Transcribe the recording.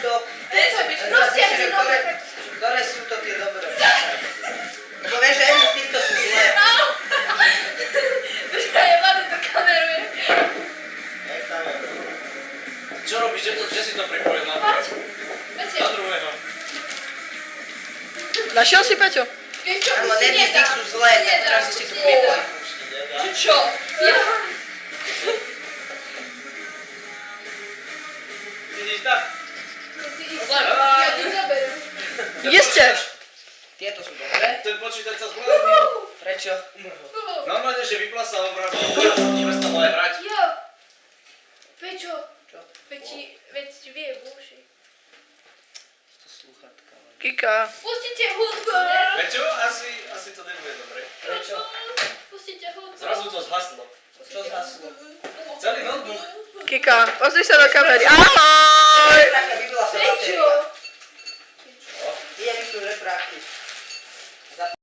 to. Ktoré sú to tie dobré? Lebo vieš, že jedni z týchto sú zlé. Počkaj, ja vládu to kameruje. Čo robíš? Kde si to pripojila? Poď. Na druhého. Našiel si, Peťo? Áno, jedni z tých sú zlé, tak teraz si tu pripoj. Čo? Ja. Vidíš tak? Ja ti zaberiem. Kde ste? Tieto sú dobré. Ten počítač sa zbláznil. Prečo? Normálne, že vyplasal obrazok. Prestal aj hrať. Jo. Pečo. Čo? Veď ti vie uši. To slúchatka. Kika. Pustite hudbu. Peťo, asi to nebude dobre. Prečo? Pustite hudbu. Zrazu to zhaslo. Čo zhaslo? Celý notebook. Kika, pozri sa do kamery. Ahoj! Taká vybila sa Prečo? batéria. Je vypnú refrakty.